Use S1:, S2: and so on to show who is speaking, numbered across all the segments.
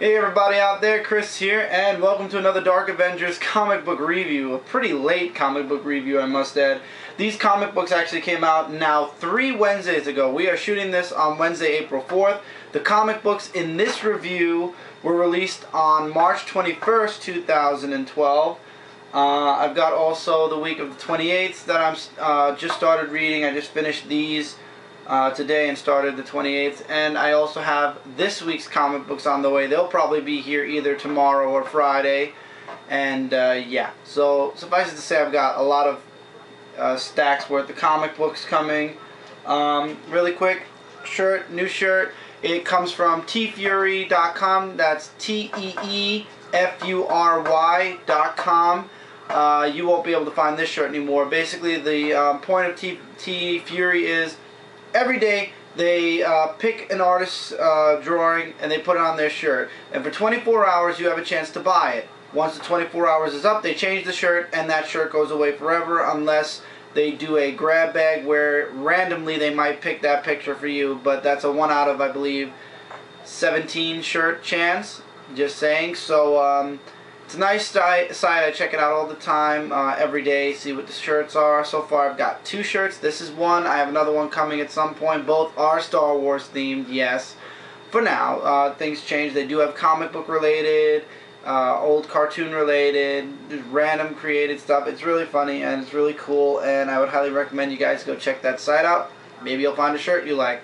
S1: Hey everybody out there, Chris here, and welcome to another Dark Avengers comic book review. A pretty late comic book review, I must add. These comic books actually came out now 3 Wednesdays ago. We are shooting this on Wednesday, April 4th. The comic books in this review were released on March 21st, 2012. I've got also the week of the 28th that I'm just started reading. I just finished these today and started the 28th, and I also have this week's comic books on the way. They'll probably be here either tomorrow or Friday, and yeah, so suffice it to say, I've got a lot of stacks worth of comic books coming. Really quick, new shirt. It comes from teefury.com. That's TEEFURY.com. You won't be able to find this shirt anymore. Basically, the point of T Fury is every day they pick an artist's drawing and they put it on their shirt. And for 24 hours you have a chance to buy it. Once the 24 hours is up, they change the shirt and that shirt goes away forever unless they do a grab bag where randomly they might pick that picture for you. But that's a 1 out of, I believe, 17 shirt chance. Just saying. So it's a nice site. I check it out all the time, every day, see what the shirts are. So far I've got 2 shirts. This is one. I have another one coming at some point. Both are Star Wars themed, yes. For now, things change. They do have comic book related, old cartoon related, random created stuff. It's really funny and it's really cool, and I would highly recommend you guys go check that site out. Maybe you'll find a shirt you like.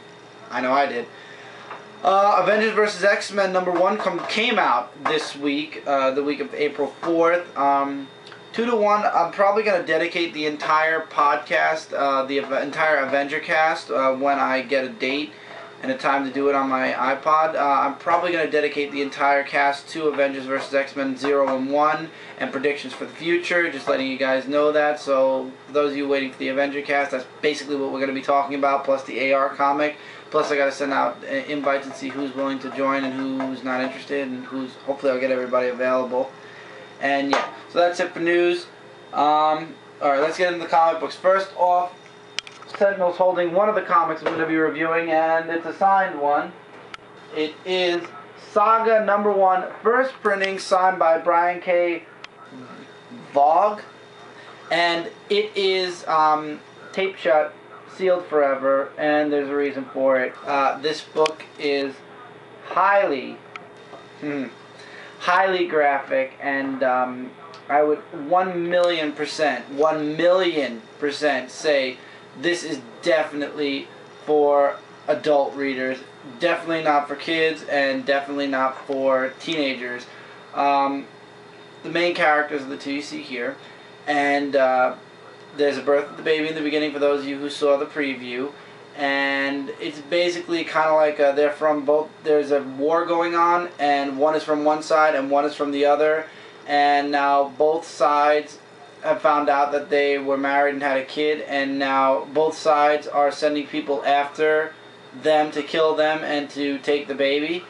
S1: I know I did. Avengers vs. X-Men #1 came out this week, the week of April 4th. 2-to-1, I'm probably going to dedicate the entire podcast, the entire Avenger cast, when I get a date and a time to do it on my iPod. I'm probably going to dedicate the entire cast to Avengers vs. X-Men 0 and 1 and predictions for the future, just letting you guys know that. So for those of you waiting for the Avenger cast, that's basically what we're going to be talking about, plus the AR comic. Plus I got to send out invites and see who's willing to join and who's not interested, and hopefully I'll get everybody available. And yeah, so that's it for news. Alright, let's get into the comic books. First off, Sentinel's holding one of the comics I'm going to be reviewing, and it's a signed one. It is Saga #1, first printing, signed by Brian K. Vaughan, and it is tape shut, sealed forever, and there's a reason for it. This book is highly graphic, and I would 1,000,000% say this is definitely for adult readers. Definitely not for kids, and definitely not for teenagers. The main characters are the 2 you see here, and there's a birth of the baby in the beginning for those of you who saw the preview, and it's basically kind of like they're from both. There's a war going on, and one is from one side and one is from the other, and now both sides have found out that they were married and had a kid, and now both sides are sending people after them to kill them and to take the baby.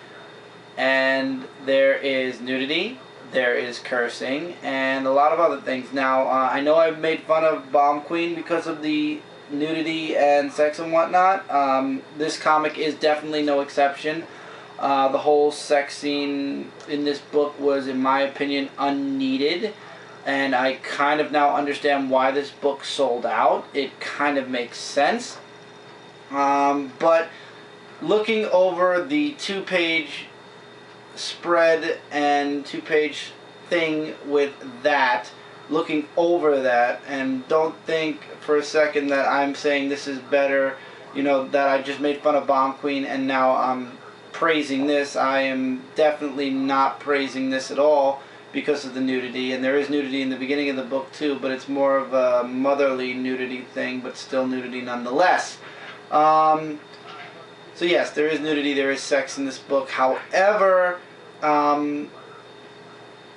S1: And there is nudity, there is cursing, and a lot of other things. Now, I know I've made fun of Bomb Queen because of the nudity and sex and whatnot. This comic is definitely no exception. The whole sex scene in this book was, in my opinion, unneeded. And I kind of now understand why this book sold out. It kind of makes sense. But looking over the 2-page spread and 2-page thing with that, looking over that, and don't think for a second that I'm saying this is better, you know, that I just made fun of Bomb Queen and now I'm praising this. I am definitely not praising this at all because of the nudity, and there is nudity in the beginning of the book too, but it's more of a motherly nudity thing, but still nudity nonetheless. So yes, there is nudity, there is sex in this book. However,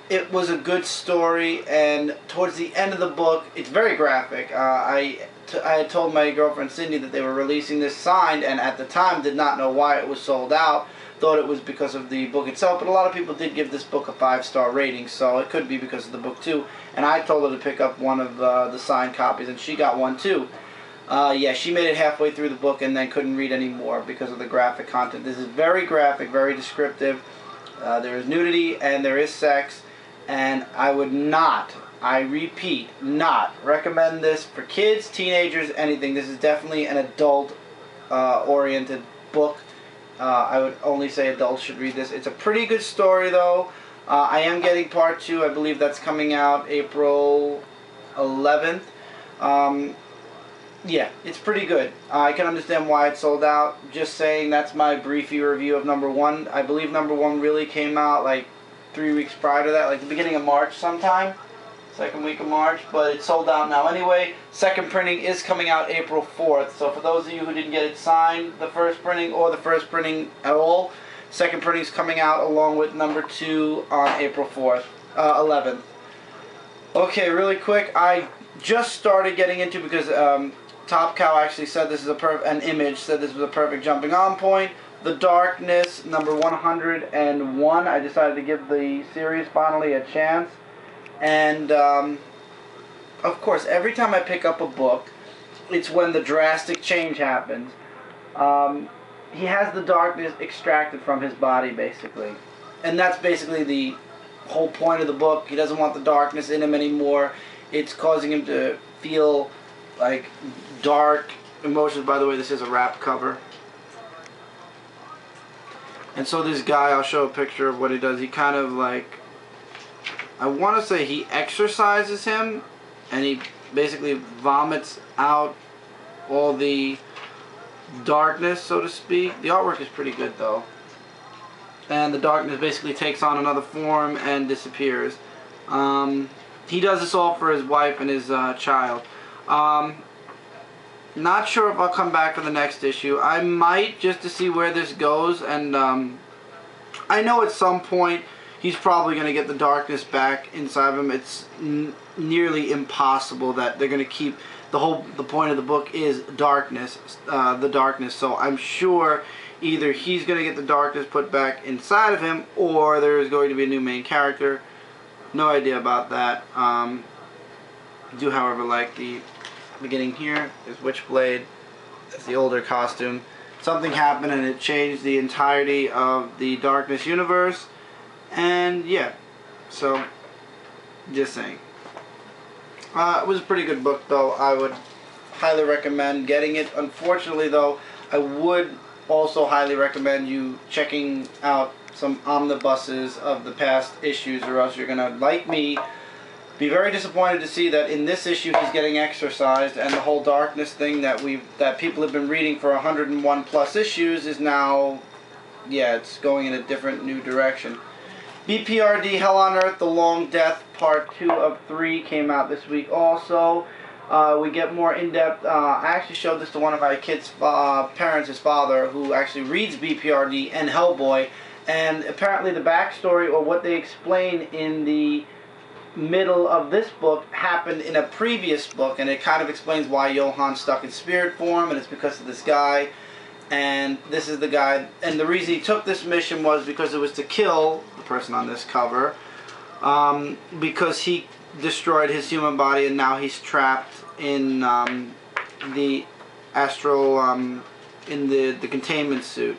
S1: it was a good story, and towards the end of the book, it's very graphic. I had told my girlfriend Cindy that they were releasing this signed, and at the time did not know why it was sold out. Thought it was because of the book itself, but a lot of people did give this book a 5-star rating, so it could be because of the book too. And I told her to pick up one of the signed copies, and she got one too. Yeah, she made it halfway through the book and then couldn't read anymore because of the graphic content. This is very graphic, very descriptive. There is nudity and there is sex, and I would not, I repeat, not recommend this for kids, teenagers, anything. This is definitely an adult oriented book. I would only say adults should read this. It's a pretty good story though. I am getting part 2. I believe that's coming out April 11th. Yeah, it's pretty good. I can understand why it's sold out. Just saying, that's my briefy review of number 1. I believe number 1 really came out like 3 weeks prior to that, like the beginning of March sometime. Second week of March, but it's sold out now anyway. Second printing is coming out April 4th. So for those of you who didn't get it signed, the first printing or the first printing at all, second printing is coming out along with number 2 on April 11th. Okay, really quick, I just started getting into, because Top Cow actually said this is an image said this was a perfect jumping on point. The Darkness, number 101. I decided to give the series finally a chance. And, of course, every time I pick up a book, it's when the drastic change happens. He has the darkness extracted from his body, basically. And that's basically the whole point of the book. He doesn't want the darkness in him anymore. It's causing him to feel, like, dark emotions. By the way, this is a wrap cover. And so this guy, I'll show a picture of what he does. He kind of, like, I want to say he exorcises him, and he basically vomits out all the darkness, so to speak. The artwork is pretty good, though. And the darkness basically takes on another form and disappears. He does this all for his wife and his child. Not sure if I'll come back for the next issue. I might, just to see where this goes. And I know at some point he's probably going to get the darkness back inside of him. It's nearly impossible that they're going to keep the point of the book is darkness, the darkness. So I'm sure either he's going to get the darkness put back inside of him, or there is going to be a new main character. No idea about that. I do, however, like the beginning here is Witchblade. That's the older costume. Something happened and it changed the entirety of the Darkness universe. And yeah, so just saying. It was a pretty good book, though. I would highly recommend getting it. Unfortunately, though, I would also highly recommend you checking out some omnibuses of the past issues, or else you're gonna, like me, be very disappointed to see that in this issue he's getting exorcised, and the whole darkness thing that people have been reading for 101 plus issues is now, yeah, it's going in a different new direction. BPRD Hell on Earth, The Long Death, Part 2 of 3 came out this week also. We get more in-depth. I actually showed this to one of my kids' parents, his father, who actually reads BPRD and Hellboy. And apparently the backstory, or what they explain in the middle of this book, happened in a previous book. And it kind of explains why Johan's stuck in spirit form, and it's because of this guy. And this is the guy, and the reason he took this mission was because it was to kill the person on this cover, because he destroyed his human body, and now he's trapped in the astral, in the containment suit.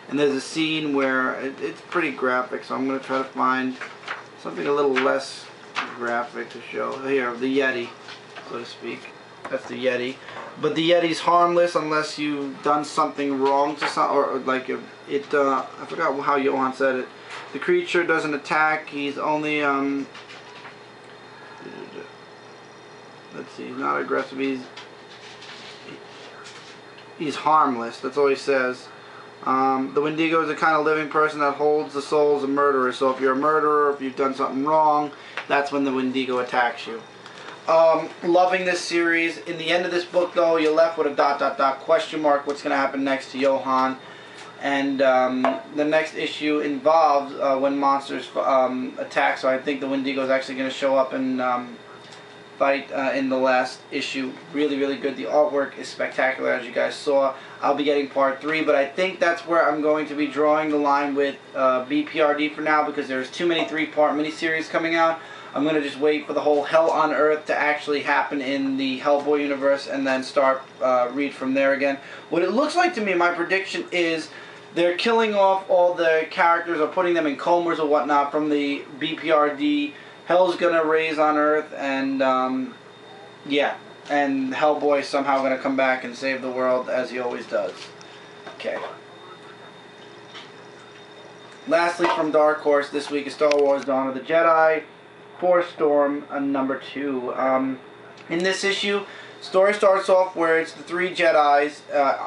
S1: And there's a scene where it's pretty graphic, so I'm going to try to find something a little less graphic to show. Here, the Yeti, so to speak. That's the Yeti. But the Yeti's harmless unless you've done something wrong to some, or like I forgot how Johan said it. The creature doesn't attack. He's only let's see. He's not aggressive. He's harmless. That's all he says. The Wendigo is the kind of living person that holds the souls of murderers. So if you're a murderer, if you've done something wrong, that's when the Wendigo attacks you. Loving this series. In the end of this book, though, you're left with a ... question mark. What's going to happen next to Johan? And the next issue involves when monsters attack. So I think the Wendigo is actually going to show up and fight in the last issue. Really, really good. The artwork is spectacular, as you guys saw. I'll be getting part 3, but I think that's where I'm going to be drawing the line with BPRD for now, because there's too many 3-part miniseries coming out. I'm going to just wait for the whole Hell on Earth to actually happen in the Hellboy universe, and then start read from there again. What it looks like to me, my prediction is they're killing off all the characters or putting them in comas or whatnot from the BPRD Hell's Gonna Raise on Earth, and yeah, and Hellboy somehow gonna come back and save the world as he always does. Okay. Lastly, from Dark Horse this week is Star Wars Dawn of the Jedi, Force Storm, number 2. In this issue, story starts off where it's the 3 Jedis.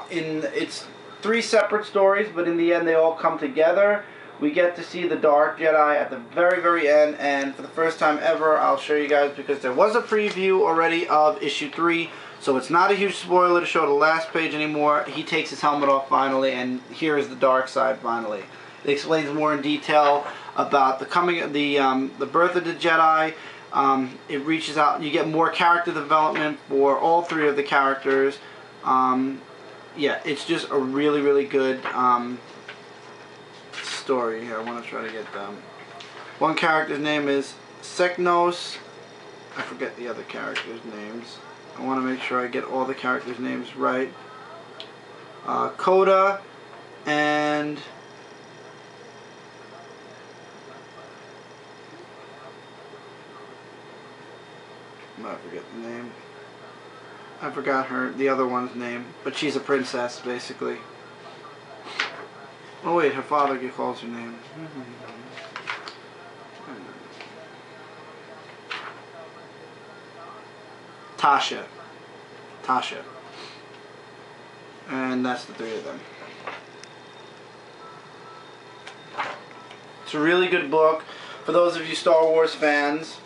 S1: It's 3 separate stories, but in the end they all come together. We get to see the Dark Jedi at the very, very end, and for the first time ever, I'll show you guys, because there was a preview already of issue 3, so it's not a huge spoiler to show the last page anymore. He takes his helmet off finally, and here is the dark side finally. It explains more in detail about the birth of the Jedi. It reaches out. You get more character development for all 3 of the characters. Yeah, it's just a really, really good story. Here, I want to try to get them. One character's name is Seknos. I forget the other characters' names. I want to make sure I get all the characters' names right. Coda and I forget the name. I forgot the other one's name, but she's a princess, basically. Oh wait, her father calls her name. Tasha. And that's the 3 of them. It's a really good book for those of you Star Wars fans.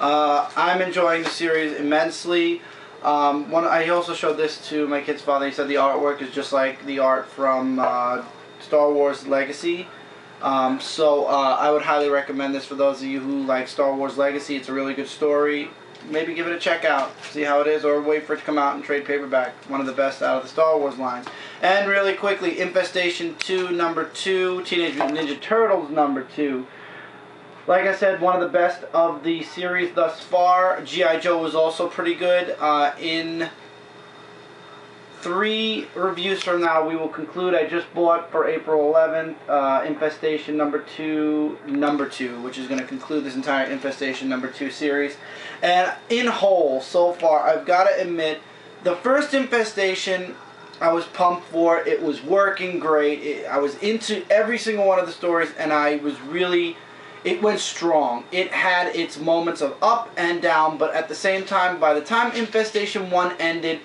S1: I'm enjoying the series immensely. I also showed this to my kid's father. He said the artwork is just like the art from Star Wars Legacy. So I would highly recommend this for those of you who like Star Wars Legacy. It's a really good story. Maybe give it a check out, see how it is, or wait for it to come out in trade paperback. One of the best out of the Star Wars lines. And really quickly, Infestation 2, number 2, Teenage Mutant Ninja Turtles, number 2. Like I said, one of the best of the series thus far. G.I. Joe was also pretty good. In 3 reviews from now, we will conclude. I just bought for April 11th Infestation number 2, which is going to conclude this entire Infestation number 2 series. And in whole, so far, I've got to admit, the first Infestation I was pumped for. It was working great. I was into every single one of the stories, and I was really... It went strong. It had its moments of up and down, but at the same time, by the time Infestation 1 ended,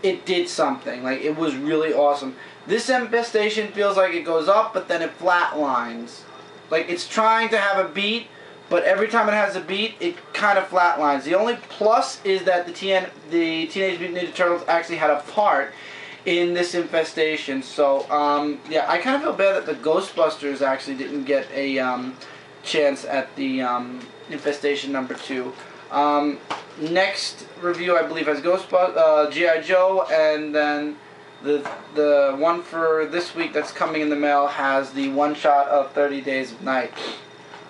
S1: it did something. Like, it was really awesome. This Infestation feels like it goes up, but then it flatlines. Like, it's trying to have a beat, but every time it has a beat, it kind of flatlines. The only plus is that the Teenage Mutant Ninja Turtles actually had a part in this Infestation. So, yeah, I kind of feel bad that the Ghostbusters actually didn't get a chance at the Infestation number 2. Next review, I believe, has G.I. Joe, and then the one for this week that's coming in the mail has the one-shot of 30 Days of Night.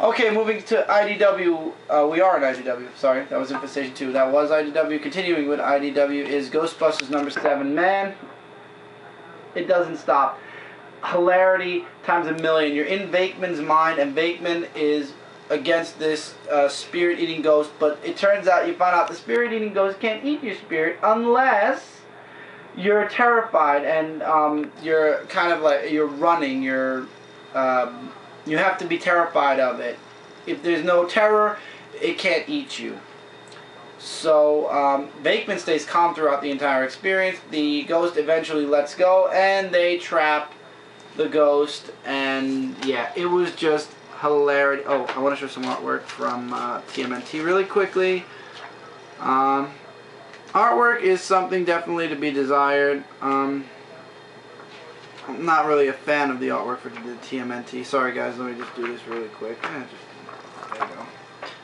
S1: Okay, moving to IDW. We are in IDW. Sorry, that was Infestation 2. That was IDW. Continuing with IDW is Ghostbusters number 7. Man, it doesn't stop. Hilarity times a million. You're in Vakeman's mind, and Vakeman is against this spirit-eating ghost, but it turns out, you find out the spirit-eating ghost can't eat your spirit unless you're terrified, and you're kind of like, you're running, you have to be terrified of it. If there's no terror, it can't eat you. So Vakeman stays calm throughout the entire experience. The ghost eventually lets go, and they trap the ghost, and yeah, it was just hilarious. Oh, I want to show some artwork from TMNT really quickly. Artwork is something definitely to be desired. I'm not really a fan of the artwork for the TMNT. Sorry guys, let me just do this really quick. There you go.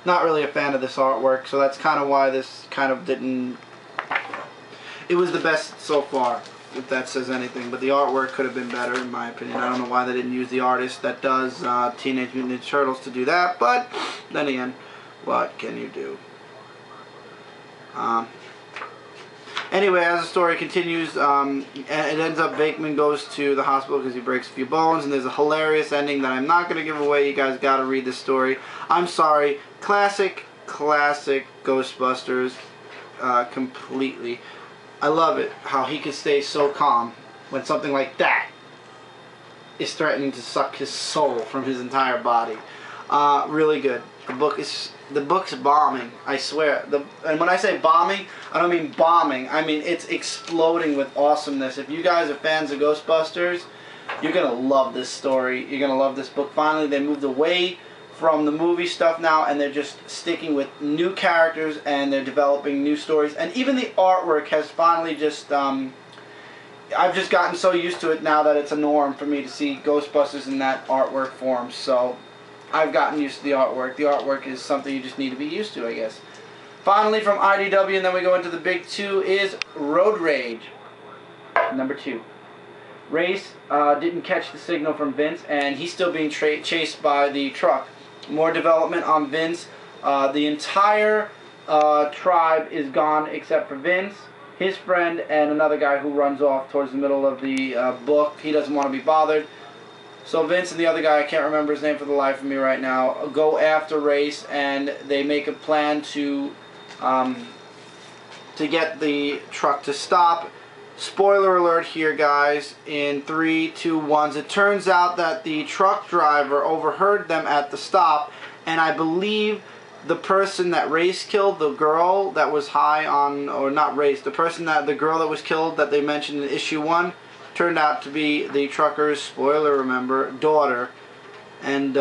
S1: Not really a fan of this artwork, so that's kind of why this kind of didn't... It was the best so far, if that says anything, but the artwork could have been better in my opinion. I don't know why they didn't use the artist that does Teenage Mutant Ninja Turtles to do that, but then again, what can you do? Anyway, as the story continues, and it ends up Vakeman goes to the hospital because he breaks a few bones, and there's a hilarious ending that I'm not going to give away. You guys got to read this story. I'm sorry. Classic Ghostbusters, completely. I love it, how he can stay so calm when something like that is threatening to suck his soul from his entire body. Really good. The book's bombing, I swear. And when I say bombing, I don't mean bombing. I mean it's exploding with awesomeness. If you guys are fans of Ghostbusters, you're going to love this story. You're going to love this book. Finally, they moved away from the movie stuff now, and they're just sticking with new characters, and they're developing new stories. And even the artwork has finally just... I've just gotten so used to it now that it's a norm for me to see Ghostbusters in that artwork form. So I've gotten used to the artwork. The artwork is something you just need to be used to, I guess. Finally, from IDW, and then we go into the big two, is Road Rage, #2. Race didn't catch the signal from Vince, and he's still being chased by the truck. More development on Vince. The entire tribe is gone except for Vince, his friend, and another guy who runs off towards the middle of the book. He doesn't want to be bothered. So Vince and the other guy, I can't remember his name for the life of me right now, go after Race, and they make a plan to get the truck to stop. Spoiler alert here, guys, in 3, 2, 1. It turns out that the truck driver overheard them at the stop, and I believe the person that Race killed, the girl that was high on, or not Race, the girl that was killed that they mentioned in issue 1, turned out to be the trucker's, spoiler remember, daughter. And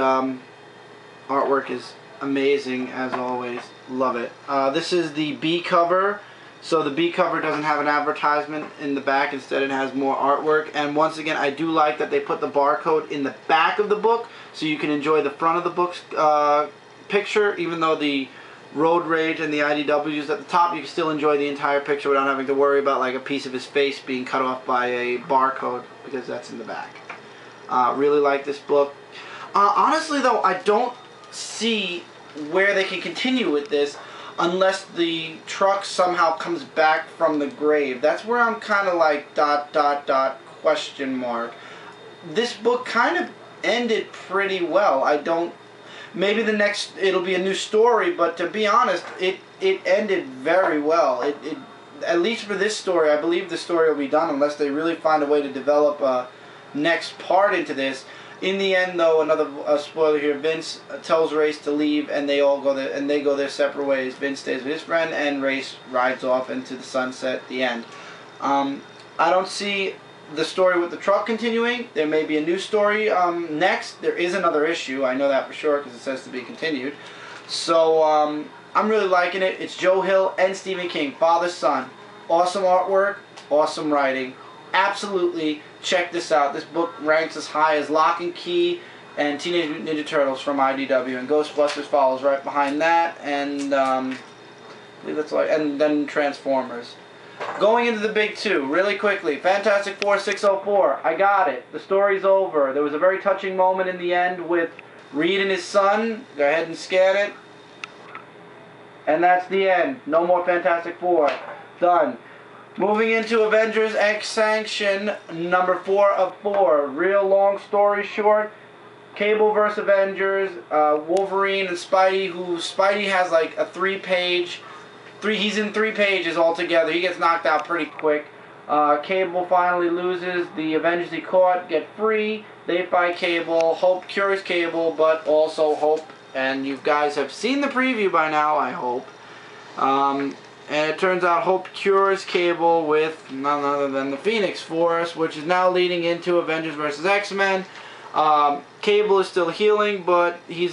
S1: artwork is amazing as always. Love it. This is the B cover. So the B cover doesn't have an advertisement in the back. Instead it has more artwork. And once again, I do like that they put the barcode in the back of the book so you can enjoy the front of the book's picture. Even though the Road Rage and the IDW is at the top, you can still enjoy the entire picture without having to worry about like a piece of his face being cut off by a barcode, because that's in the back. Really like this book. Honestly though, I don't see where they can continue with this unless the truck somehow comes back from the grave. That's where I'm kind of like ... question mark. This book kind of ended pretty well. I don't... Maybe the next, it'll be a new story, but to be honest, it ended very well. At least for this story, I believe the story will be done unless they really find a way to develop a next part into this. In the end, though, another spoiler here, Vince tells Race to leave, and they all go their separate ways. Vince stays with his friend, and Race rides off into the sunset at the end. I don't see the story with the truck continuing. There may be a new story next. There is another issue. I know that for sure because it says to be continued. So I'm really liking it. It's Joe Hill and Stephen King, father son. Awesome artwork, awesome writing. Absolutely check this out. This book ranks as high as Lock and Key and Teenage Mutant Ninja Turtles from IDW, and Ghostbusters follows right behind that, and I believe that's all, and then Transformers. Going into the big two, really quickly, Fantastic Four 604, I got it. The story's over. There was a very touching moment in the end with Reed and his son. Go ahead and scan it. And that's the end. No more Fantastic Four. Done. Moving into Avengers X-Sanction, number 4 of 4. Real long story short. Cable vs. Avengers, Wolverine and Spidey, who Spidey has like a 3-page... He's in 3 pages altogether. He gets knocked out pretty quick. Cable finally loses. The Avengers he caught get free. They fight Cable. Hope cures Cable, but also Hope. And you guys have seen the preview by now, I hope. And it turns out Hope cures Cable with none other than the Phoenix Force, which is now leading into Avengers vs. X-Men. Cable is still healing, but he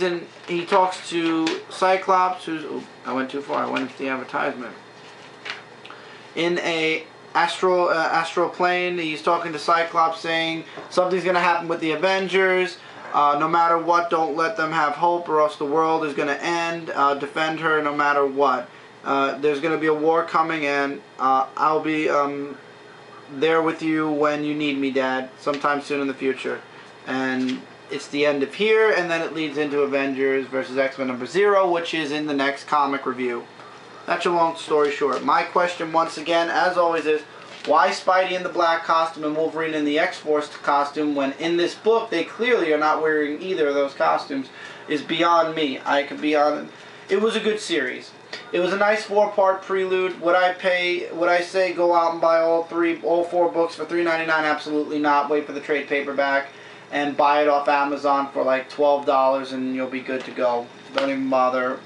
S1: talks to Cyclops, who's... Oh, I went too far. I went into the advertisement. In a astral plane, he's talking to Cyclops, saying something's going to happen with the Avengers. No matter what, don't let them have hope, or else the world is going to end. Defend her no matter what. There's going to be a war coming, and I'll be there with you when you need me, Dad, sometime soon in the future. And it's the end of here, and then it leads into Avengers vs. X-Men number 0, which is in the next comic review. That's your long story short. My question once again, as always, is why Spidey in the black costume and Wolverine in the X-Force costume when in this book they clearly are not wearing either of those costumes is beyond me. I could be on. It was a good series. It was a nice 4-part prelude. Would I say go out and buy all 4 books for $3.99? Absolutely not. Wait for the trade paperback and buy it off Amazon for like $12 and you'll be good to go. Don't even bother.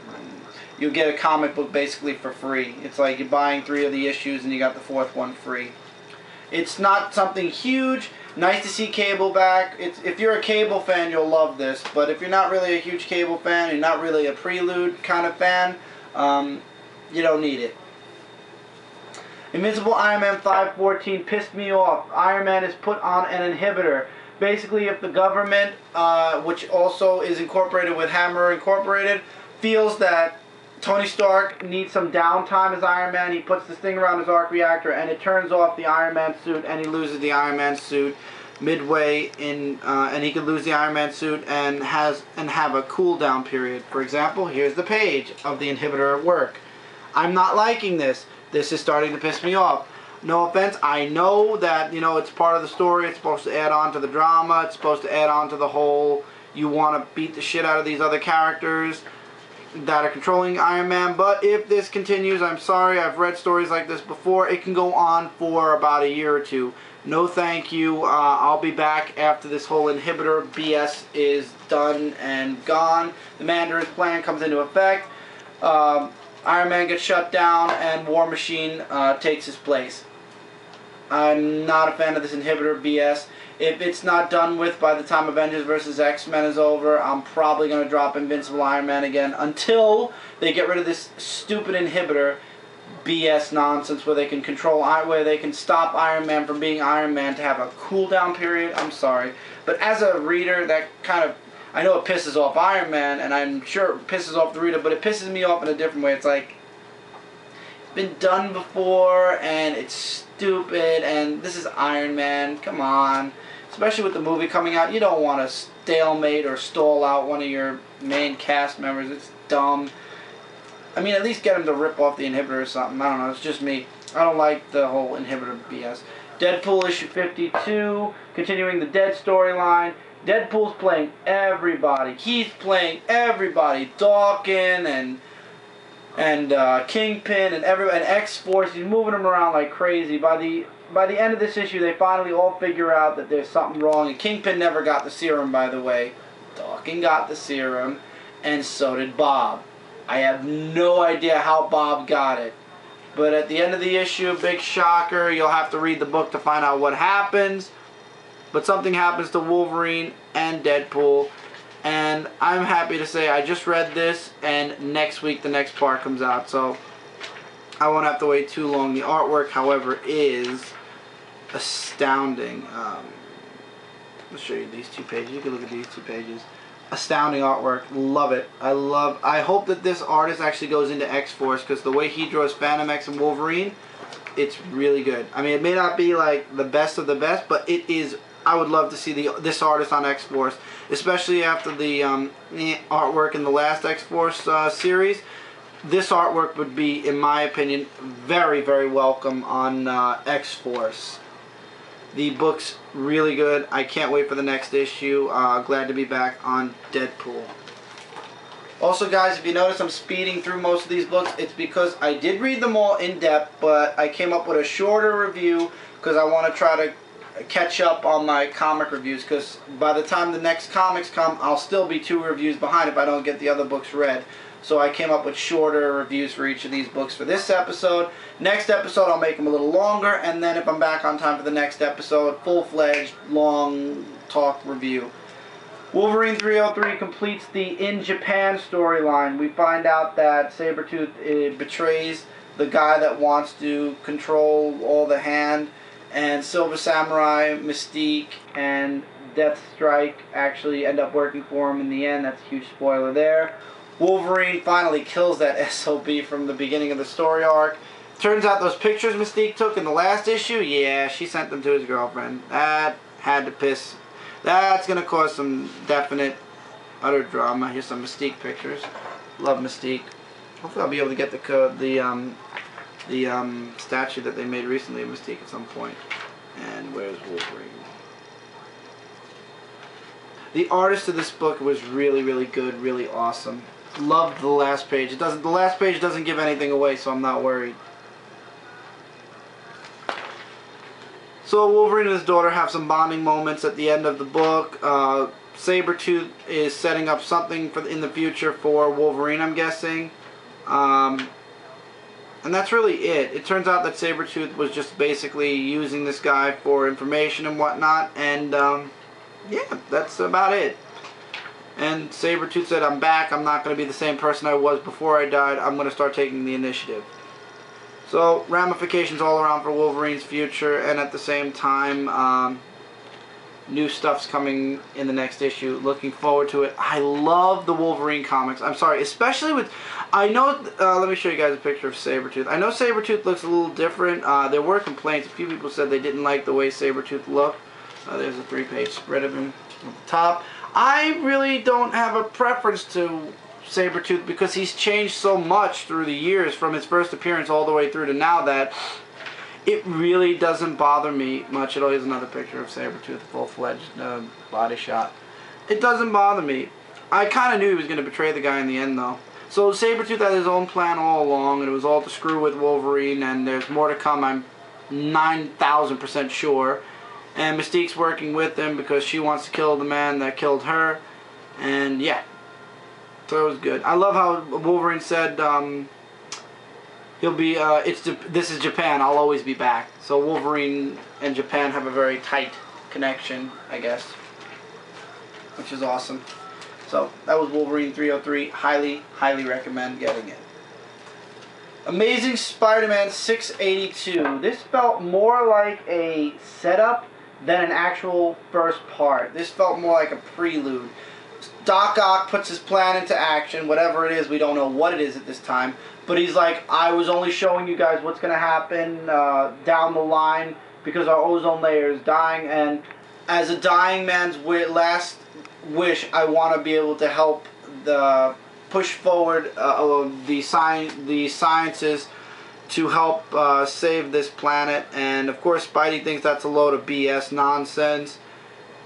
S1: You'll get a comic book basically for free. It's like you're buying 3 of the issues and you got the 4th one free. It's not something huge. Nice to see Cable back. If you're a Cable fan, you'll love this. But if you're not really a huge Cable fan, you're not really a prelude kind of fan, you don't need it. Invincible Iron Man 514 pissed me off. Iron Man is put on an inhibitor. Basically, if the government, which also is incorporated with Hammer Incorporated, feels that Tony Stark needs some downtime as Iron Man, he puts this thing around his arc reactor and it turns off the Iron Man suit and he loses the Iron Man suit midway in, and he could lose the Iron Man suit and have a cooldown period. For example, here's the page of the inhibitor at work. I'm not liking this. This is starting to piss me off. No offense, I know that, you know, it's part of the story, it's supposed to add on to the drama, it's supposed to add on to the whole, you want to beat the shit out of these other characters that are controlling Iron Man, but if this continues, I'm sorry, I've read stories like this before, it can go on for about a year or 2. No thank you. I'll be back after this whole inhibitor BS is done and gone. The Mandarin's plan comes into effect. Iron Man gets shut down and War Machine takes his place. I'm not a fan of this inhibitor BS. If it's not done with by the time Avengers vs. X-Men is over, I'm probably going to drop Invincible Iron Man again until they get rid of this stupid inhibitor BS nonsense where they can where they can stop Iron Man from being Iron Man to have a cooldown period. I'm sorry. But as a reader, that kind of, I know it pisses off Iron Man, and I'm sure it pisses off the reader, but it pisses me off in a different way. It's like, it's been done before, and it's stupid, and this is Iron Man. Come on. Especially with the movie coming out, you don't want to stalemate or stall out one of your main cast members. It's dumb. I mean, at least get him to rip off the inhibitor or something. I don't know. It's just me. I don't like the whole inhibitor BS. Deadpool issue 52, continuing the Dead storyline. Deadpool's playing everybody. He's playing everybody. Dawkins and Kingpin and X-Force. He's moving them around like crazy. By the end of this issue, they finally all figure out that there's something wrong. And Kingpin never got the serum, by the way. Dawkins got the serum, and so did Bob. I have no idea how Bob got it. But at the end of the issue, big shocker, you'll have to read the book to find out what happens. But something happens to Wolverine and Deadpool. And I'm happy to say I just read this, and next week the next part comes out. So I won't have to wait too long. The artwork, however, is astounding. I'll show you these 2 pages. You can look at these 2 pages. Astounding artwork. Love it. I hope that this artist actually goes into X-Force, because the way he draws Phantom X and Wolverine, it's really good. I mean, it may not be like the best of the best, but it is. I would love to see this artist on X-Force, especially after the artwork in the last X-Force series. This artwork would be, in my opinion, very, very welcome on X-Force. The book's really good. I can't wait for the next issue. Glad to be back on Deadpool. Also, guys, if you notice I'm speeding through most of these books, it's because I did read them all in depth, but I came up with a shorter review because I want to try to catch up on my comic reviews, because by the time the next comics come, I'll still be 2 reviews behind if I don't get the other books read. So I came up with shorter reviews for each of these books for this episode. Next episode, I'll make them a little longer, and then if I'm back on time for the next episode, full-fledged, long talk review. Wolverine 303 completes the In Japan storyline. We find out that Sabretooth betrays the guy that wants to control all the Hand, and Silver Samurai, Mystique, and Deathstrike actually end up working for him in the end. That's a huge spoiler there. Wolverine finally kills that SOB from the beginning of the story arc. Turns out those pictures Mystique took in the last issue, yeah, she sent them to his girlfriend. That had to piss. That's going to cause some definite, utter drama. Here's some Mystique pictures. Love Mystique. Hopefully I'll be able to get the statue that they made recently of Mystique at some point. And where's Wolverine? The artist of this book was really, really good, really awesome. Loved the last page. The last page doesn't give anything away, so I'm not worried. So Wolverine and his daughter have some bonding moments at the end of the book. Sabretooth is setting up something in the future for Wolverine, I'm guessing. And that's really it. It turns out that Sabretooth was just basically using this guy for information and whatnot. And yeah, that's about it. And Sabretooth said, I'm back. I'm not going to be the same person I was before I died. I'm going to start taking the initiative. So, ramifications all around for Wolverine's future, and at the same time, new stuff's coming in the next issue. Looking forward to it. I love the Wolverine comics. I'm sorry, especially with... I know... let me show you guys a picture of Sabretooth. I know Sabretooth looks a little different. There were complaints. A few people said they didn't like the way Sabretooth looked. There's a 3-page spread of him at the top. I really don't have a preference to Sabretooth because he's changed so much through the years from his first appearance all the way through to now that it really doesn't bother me much at all. Here's another picture of Sabretooth, full-fledged body shot. It doesn't bother me. I kind of knew he was going to betray the guy in the end, though. So Sabretooth had his own plan all along, and it was all to screw with Wolverine, and there's more to come, I'm 9,000% sure. And Mystique's working with him because she wants to kill the man that killed her. And yeah. So it was good. I love how Wolverine said he'll be, this is Japan, I'll always be back. So Wolverine and Japan have a very tight connection, I guess. Which is awesome. So that was Wolverine 303. Highly, highly recommend getting it. Amazing Spider-Man 682. This felt more like a setup than an actual first part. This felt more like a prelude. Doc Ock puts his plan into action, whatever it is, we don't know what it is at this time, but he's like, I was only showing you guys what's going to happen down the line because our ozone layer is dying, and as a dying man's last wish, I want to be able to help push forward the sciences to help save this planet. And of course Spidey thinks that's a load of BS nonsense.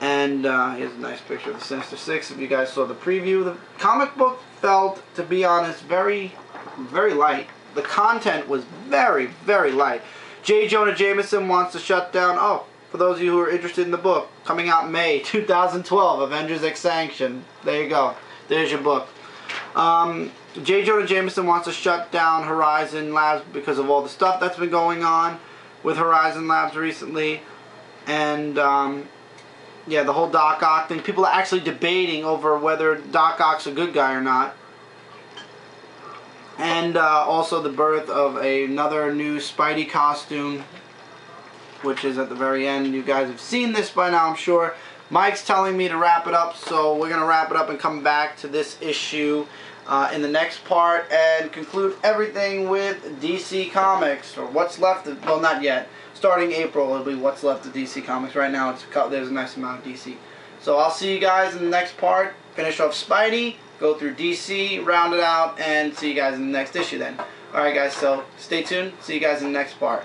S1: And here's a nice picture of the Sinister Six if you guys saw the preview. The comic book felt, to be honest, very, very light. The content was very, very light. J. Jonah Jameson wants to shut down, for those of you who are interested in the book, coming out May 2012, Avengers X-Sanction. There you go. There's your book. J. Jonah Jameson wants to shut down Horizon Labs because of all the stuff that's been going on with Horizon Labs recently. And, yeah, the whole Doc Ock thing. People are actually debating over whether Doc Ock's a good guy or not. And also the birth of another new Spidey costume, which is at the very end. You guys have seen this by now, I'm sure. Mike's telling me to wrap it up, so we're going to wrap it up and come back to this issue in the next part and conclude everything with DC Comics, or what's left of, well, not yet. Starting April, it'll be what's left of DC Comics. Right now, there's a nice amount of DC. So I'll see you guys in the next part. Finish off Spidey, go through DC, round it out, and see you guys in the next issue then. Alright guys, so stay tuned. See you guys in the next part.